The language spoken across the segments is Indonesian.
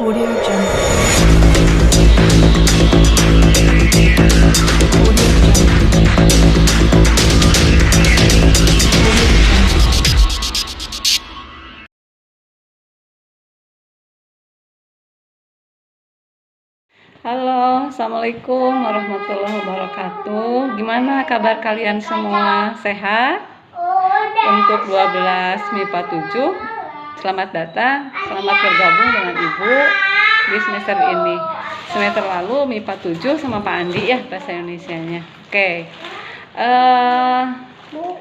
Audio Jungle. Halo, Assalamualaikum warahmatullahi wabarakatuh. Gimana kabar kalian semua? Sehat? Untuk 12 MIPA 7, selamat datang, selamat bergabung dengan Ibu di semester ini. Semester lalu MIPA 7 sama Pak Andi ya bahasa Indonesianya. Oke.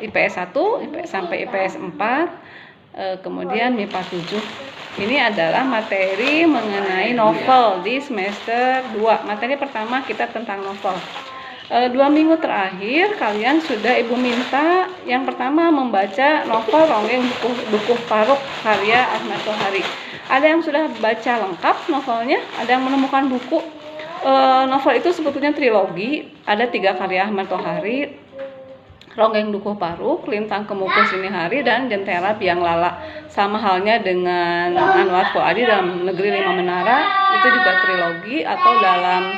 IPS 1 sampai IPS 4, kemudian MIPA 7. Ini adalah materi mengenai novel di semester 2. Materi pertama kita tentang novel. 2 minggu terakhir kalian sudah Ibu minta yang pertama membaca novel Ronggeng Dukuh Paruk karya Ahmad Tohari. Ada yang sudah baca lengkap novelnya, ada yang menemukan buku. Novel itu sebetulnya trilogi, ada 3 karya Ahmad Tohari: Ronggeng Dukuh Paruk, Lintang Kemukus Dini Hari, dan Jentera Biang Lala. Sama halnya dengan Anwar Fuadi dalam Negeri Lima Menara, itu juga trilogi, atau dalam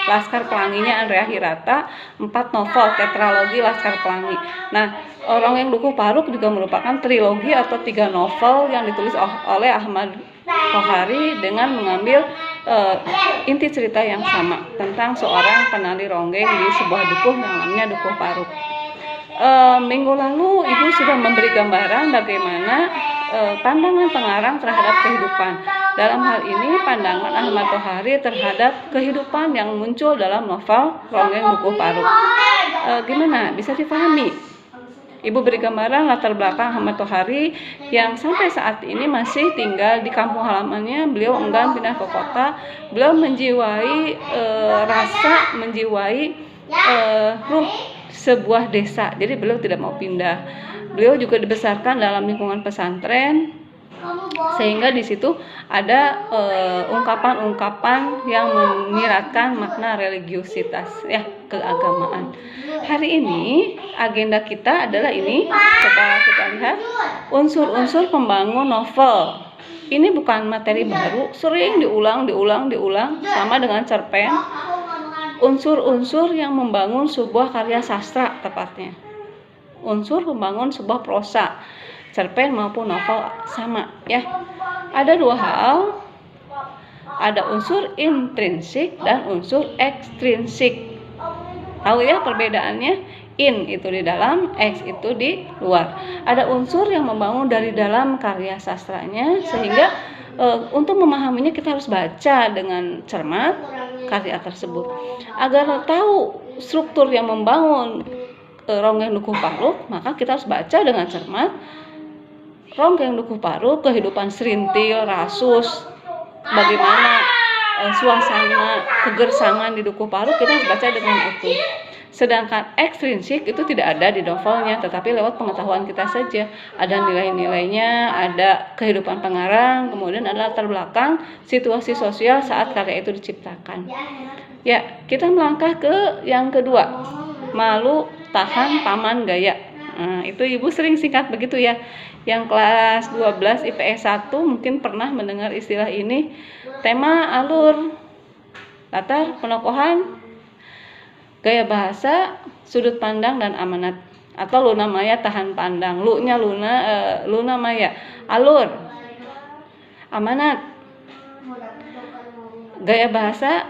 Laskar Pelanginya Andrea Hirata, 4 novel tetralogi Laskar Pelangi. Nah, Ronggeng Dukuh Paruk juga merupakan trilogi atau 3 novel yang ditulis oleh Ahmad Tohari dengan mengambil inti cerita yang sama tentang seorang penali ronggeng di sebuah dukuh yang namanya Dukuh Paruk. Minggu lalu Ibu sudah memberi gambaran bagaimana pandangan pengarang terhadap kehidupan. Dalam hal ini pandangan Ahmad Tohari terhadap kehidupan yang muncul dalam novel Ronggeng Dukuh Paruk. Gimana? Bisa dipahami? Ibu beri gambaran latar belakang Ahmad Tohari yang sampai saat ini masih tinggal di kampung halamannya. Beliau enggan pindah ke kota. Beliau menjiwai ruh sebuah desa. Jadi beliau tidak mau pindah. Beliau juga dibesarkan dalam lingkungan pesantren, sehingga di situ ada ungkapan-ungkapan yang menyiratkan makna religiusitas ya, keagamaan. Hari ini agenda kita adalah ini. Coba kita lihat unsur-unsur pembangun novel. Ini bukan materi baru, sering diulang sama dengan cerpen. Unsur-unsur yang membangun sebuah karya sastra tepatnya. Unsur pembangun sebuah prosa, cerpen maupun novel sama ya. Ada 2 hal. Ada unsur intrinsik dan unsur ekstrinsik. Tahu ya perbedaannya? In itu di dalam, X itu di luar. Ada unsur yang membangun dari dalam karya sastranya, sehingga untuk memahaminya kita harus baca dengan cermat karya tersebut. Agar tahu struktur yang membangun Ronggeng Dukuh Paruk, maka kita harus baca dengan cermat Ronggeng Dukuh Paruk, kehidupan serintil, rasus, bagaimana suasana kegersangan di Dukuh Paruk, kita harus baca dengan utuh. Sedangkan ekstrinsik itu tidak ada di novelnya, tetapi lewat pengetahuan kita saja. Ada nilai-nilainya, ada kehidupan pengarang, kemudian ada latar belakang situasi sosial saat karya itu diciptakan. Ya, kita melangkah ke yang kedua. Malu tahan paman gaya. Nah, itu Ibu sering singkat begitu ya. Yang kelas 12 IPS 1 mungkin pernah mendengar istilah ini. Tema, alur, latar, penokohan, gaya bahasa, sudut pandang, dan amanat. Atau Luna Maya tahan pandang. Lu-nya Luna Maya. Alur, amanat, gaya bahasa,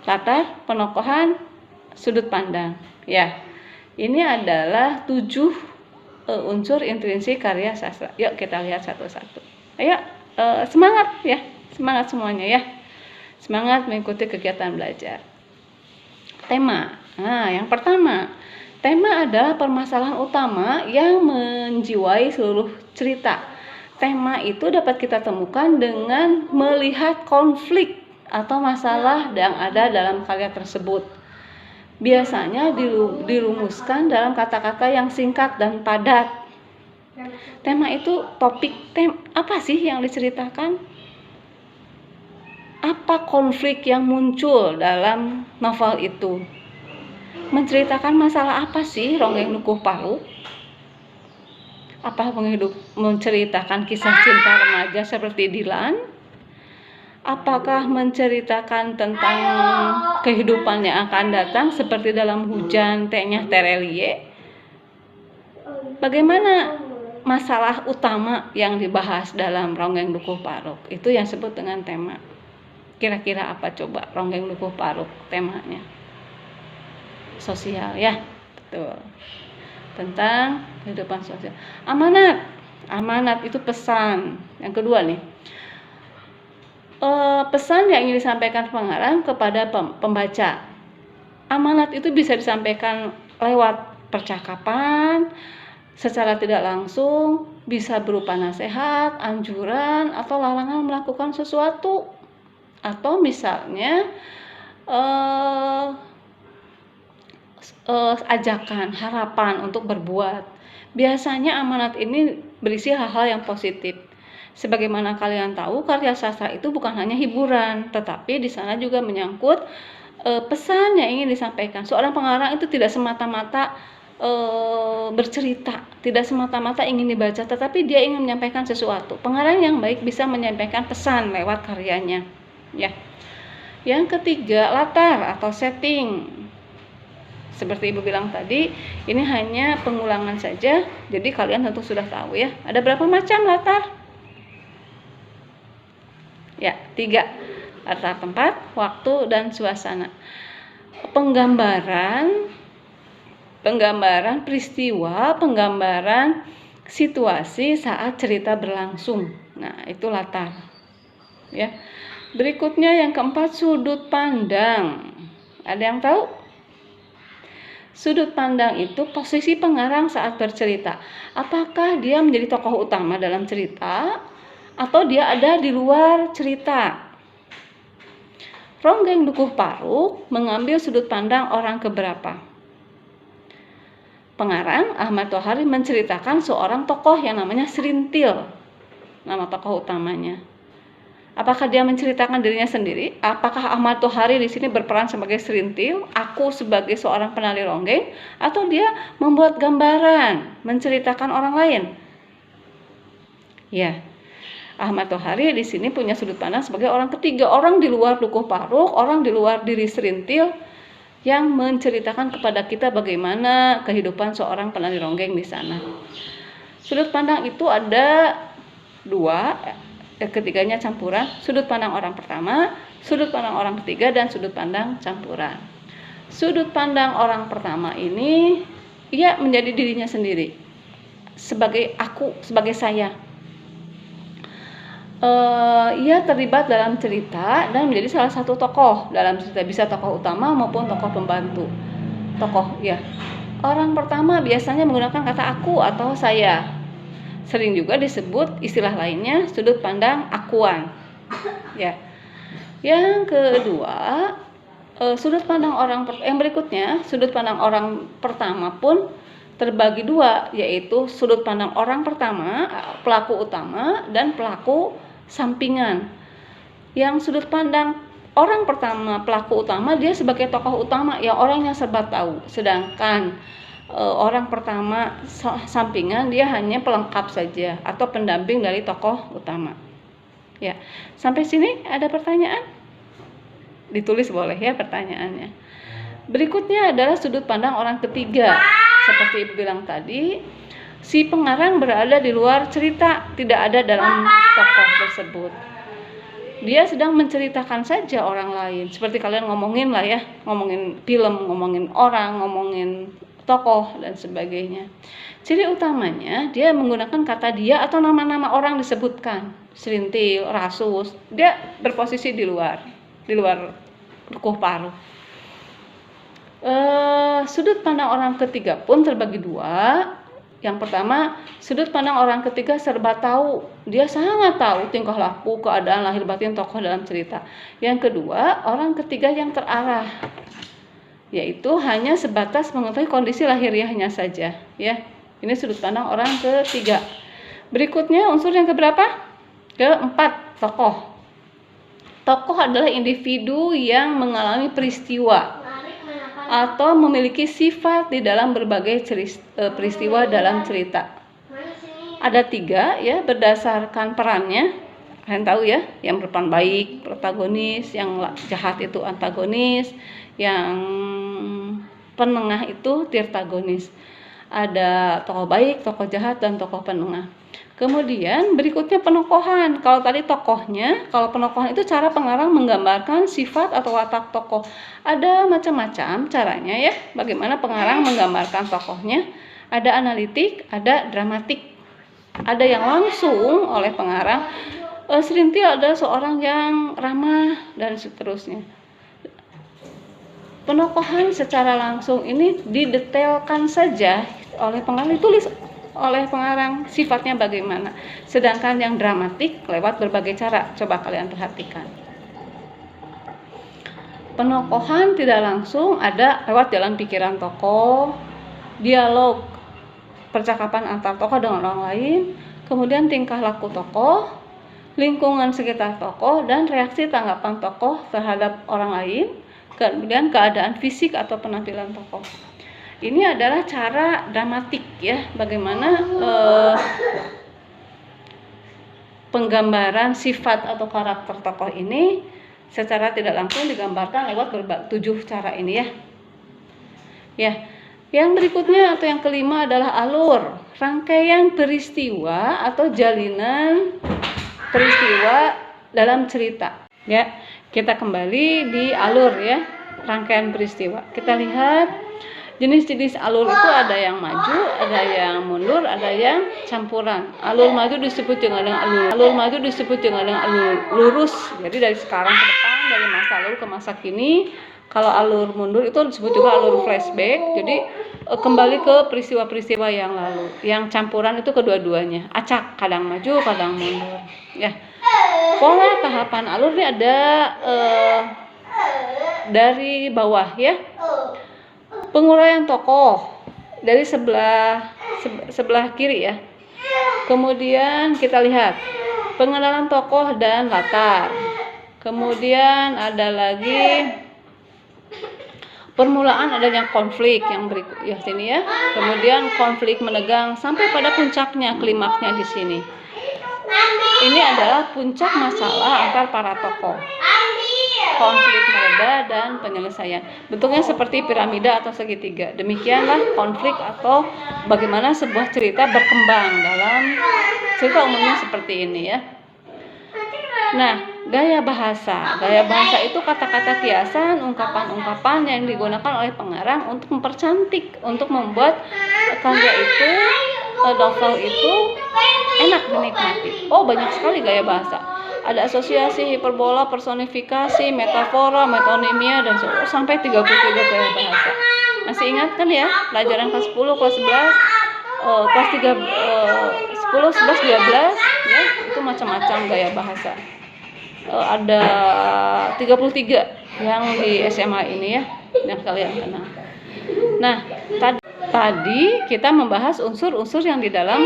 latar, penokohan, sudut pandang. Ya, ini adalah 7 unsur intrinsik karya sastra. Yuk kita lihat satu-satu. Ayo, semangat ya, semangat semuanya ya. Semangat mengikuti kegiatan belajar. Tema. Nah, yang pertama, tema adalah permasalahan utama yang menjiwai seluruh cerita. Tema itu dapat kita temukan dengan melihat konflik atau masalah yang ada dalam karya tersebut. Biasanya dirumuskan dalam kata-kata yang singkat dan padat. Tema itu apa sih yang diceritakan? Apa konflik yang muncul dalam novel itu? Menceritakan masalah apa sih Ronggeng Dukuh Paruk? Apa menceritakan kisah cinta remaja seperti Dilan? Apakah menceritakan tentang kehidupan yang akan datang seperti dalam Hujan Tehnya Terelie? Bagaimana masalah utama yang dibahas dalam Ronggeng Dukuh Paruk? Itu yang disebut dengan tema. Kira-kira apa coba Ronggeng Dukuh Paruk temanya? Sosial ya, betul. Tentang kehidupan sosial. Amanat itu pesan. Yang kedua nih, pesan yang ingin disampaikan pengarang kepada pembaca. Amanat itu bisa disampaikan lewat percakapan, secara tidak langsung, bisa berupa nasihat, anjuran, atau larangan melakukan sesuatu. Atau misalnya ajakan, harapan untuk berbuat. Biasanya amanat ini berisi hal-hal yang positif. Sebagaimana kalian tahu, karya sastra itu bukan hanya hiburan, tetapi di sana juga menyangkut pesan yang ingin disampaikan. Seorang pengarang itu tidak semata-mata bercerita, tidak semata-mata ingin dibaca, tetapi dia ingin menyampaikan sesuatu. Pengarang yang baik bisa menyampaikan pesan lewat karyanya. Ya. Yang ketiga, latar atau setting. Seperti Ibu bilang tadi, ini hanya pengulangan saja, jadi kalian tentu sudah tahu ya. Ada berapa macam latar? Ya, 3. Latar tempat, waktu, dan suasana. Penggambaran peristiwa, penggambaran situasi saat cerita berlangsung. Nah, itu latar. Ya. Berikutnya yang keempat, sudut pandang. Ada yang tahu? Sudut pandang itu posisi pengarang saat bercerita. Apakah dia menjadi tokoh utama dalam cerita atau dia ada di luar cerita? Ronggeng Dukuh Paruk mengambil sudut pandang orang keberapa? Pengarang Ahmad Tohari menceritakan seorang tokoh yang namanya Serintil, nama tokoh utamanya. Apakah dia menceritakan dirinya sendiri? Apakah Ahmad Tohari di sini berperan sebagai Serintil, aku sebagai seorang penali ronggeng, atau dia membuat gambaran, menceritakan orang lain? Ya, Ahmad Tohari di sini punya sudut pandang sebagai orang ketiga, orang di luar Dukuh Paruk, orang di luar diri Serintil, yang menceritakan kepada kita bagaimana kehidupan seorang penali ronggeng di sana. Sudut pandang itu ada 2. Ketiganya campuran, sudut pandang orang pertama, sudut pandang orang ketiga, dan sudut pandang campuran. Sudut pandang orang pertama ini, ia menjadi dirinya sendiri, sebagai aku, sebagai saya. Ia terlibat dalam cerita dan menjadi salah satu tokoh dalam cerita, bisa tokoh utama maupun tokoh pembantu. Orang pertama biasanya menggunakan kata aku atau saya. Sering juga disebut istilah lainnya sudut pandang akuan. Ya. Yang kedua, sudut pandang yang berikutnya, sudut pandang orang pertama pun terbagi 2, yaitu sudut pandang orang pertama, pelaku utama, dan pelaku sampingan. Yang sudut pandang orang pertama, pelaku utama, dia sebagai tokoh utama, ya orang yang serba tahu. Sedangkan orang pertama sampingan, dia hanya pelengkap saja atau pendamping dari tokoh utama. Ya, sampai sini ada pertanyaan? Ditulis boleh ya pertanyaannya. Berikutnya adalah sudut pandang orang ketiga. Seperti Ibu bilang tadi, si pengarang berada di luar cerita, tidak ada dalam tokoh tersebut. Dia sedang menceritakan saja orang lain. Seperti kalian ngomongin lah ya, ngomongin film, ngomongin orang, ngomongin tokoh dan sebagainya. Ciri utamanya dia menggunakan kata dia atau nama-nama orang disebutkan. Serintil, Rasus, dia berposisi di luar Dukuh Paruk. Sudut pandang orang ketiga pun terbagi 2. Yang pertama, sudut pandang orang ketiga serba tahu. Dia sangat tahu tingkah laku, keadaan lahir batin tokoh dalam cerita. Yang kedua, orang ketiga yang terarah, yaitu hanya sebatas mengetahui kondisi lahiriahnya saja. Ya, ini sudut pandang orang ketiga. Berikutnya unsur yang keberapa? Keempat, tokoh. Tokoh adalah individu yang mengalami peristiwa atau memiliki sifat di dalam berbagai peristiwa dalam cerita. ada 3 ya berdasarkan perannya. Kalian tahu ya, yang berperan baik protagonis, yang jahat itu antagonis, yang penengah itu tirtagonis. Ada tokoh baik, tokoh jahat, dan tokoh penengah. Kemudian berikutnya penokohan. Kalau tadi tokohnya, kalau penokohan itu cara pengarang menggambarkan sifat atau watak tokoh. Ada macam-macam caranya ya, bagaimana pengarang menggambarkan tokohnya. Ada analitik, ada dramatik. Ada yang langsung oleh pengarang, Serintil adalah seorang yang ramah dan seterusnya. Penokohan secara langsung ini didetailkan saja oleh pengarang, ditulis oleh pengarang sifatnya bagaimana. Sedangkan yang dramatik lewat berbagai cara. Coba kalian perhatikan. Penokohan tidak langsung ada lewat jalan pikiran tokoh, dialog, percakapan antar tokoh dengan orang lain, kemudian tingkah laku tokoh, lingkungan sekitar tokoh, dan reaksi tanggapan tokoh terhadap orang lain, kemudian keadaan fisik atau penampilan tokoh. Ini adalah cara dramatik ya, bagaimana penggambaran sifat atau karakter tokoh ini secara tidak langsung digambarkan lewat 7 cara ini ya. Ya, yang berikutnya atau yang kelima adalah alur, rangkaian peristiwa atau jalinan peristiwa dalam cerita. Ya, kita kembali di alur ya, rangkaian peristiwa. Kita lihat jenis-jenis alur itu ada yang maju, ada yang mundur, ada yang campuran. Alur maju disebut dengan alur maju disebut dengan alur lurus. Jadi dari sekarang ke depan, dari masa lalu ke masa kini. Kalau alur mundur itu disebut juga alur flashback. Jadi kembali ke peristiwa-peristiwa yang lalu. Yang campuran itu kedua-duanya. Acak, kadang maju, kadang mundur. Ya. Pola tahapan alur ini ada dari bawah ya. Penguraian tokoh dari sebelah kiri ya. Kemudian kita lihat pengenalan tokoh dan latar. Kemudian ada lagi permulaan adanya konflik yang berikut ya sini ya. Kemudian konflik menegang sampai pada puncaknya, klimaksnya di sini. Ini adalah puncak masalah antar para tokoh. Konflik mereda dan penyelesaian. Bentuknya seperti piramida atau segitiga. Demikianlah konflik atau bagaimana sebuah cerita berkembang dalam cerita umumnya seperti ini ya. Nah, gaya bahasa. Gaya bahasa itu kata-kata kiasan, ungkapan-ungkapan yang digunakan oleh pengarang untuk mempercantik, untuk membuat karya itu, novel itu enak dinikmati. Oh, banyak sekali gaya bahasa. Ada asosiasi, hiperbola, personifikasi, metafora, metonimia, dan sampai 33 gaya bahasa. Masih ingat kan ya, pelajaran kelas 10, kelas 11, kelas 3, 10, 11, 12 ya, itu macam-macam gaya bahasa. Ada 33 yang di SMA ini ya, yang kalian kenal. Nah, tadi kita membahas unsur-unsur yang di dalam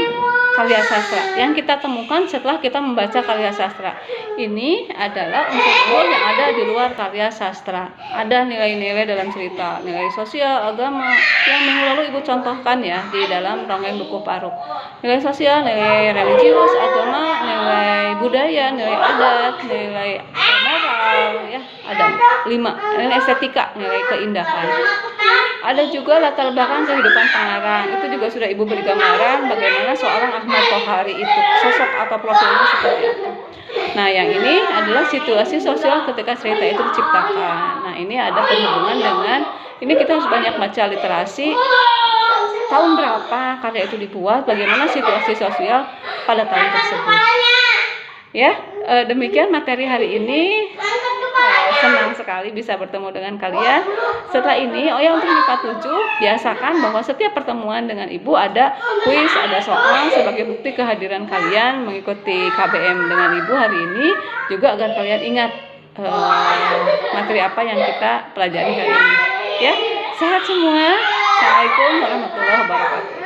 karya sastra yang kita temukan setelah kita membaca karya sastra. Ini adalah unsur-unsur yang ada di luar karya sastra. Ada nilai-nilai dalam cerita, nilai sosial, agama, yang minggu lalu Ibu contohkan ya di dalam Dongeng Dukuh Paruk. Nilai sosial, nilai religius, agama, nilai budaya, nilai adat, nilai moral ya, ada 5. Nilai estetika, nilai keindahan. Ada juga latar belakang kehidupan pengarang. Itu juga sudah Ibu beri gambaran bagaimana seorang Ahmad Tohari itu, sosok atau profilnya seperti apa. Nah, yang ini adalah situasi sosial ketika cerita itu diciptakan. Nah, ini ada penghubungan dengan, ini kita harus banyak baca literasi. Tahun berapa karya itu dibuat, bagaimana situasi sosial pada tahun tersebut. Ya, demikian materi hari ini. Senang sekali bisa bertemu dengan kalian. Setelah ini, untuk IPA 7, biasakan bahwa setiap pertemuan dengan Ibu ada kuis, ada soal sebagai bukti kehadiran kalian mengikuti KBM dengan Ibu hari ini, juga agar kalian ingat materi apa yang kita pelajari hari ini. Ya, sehat semua. Assalamualaikum warahmatullahi wabarakatuh.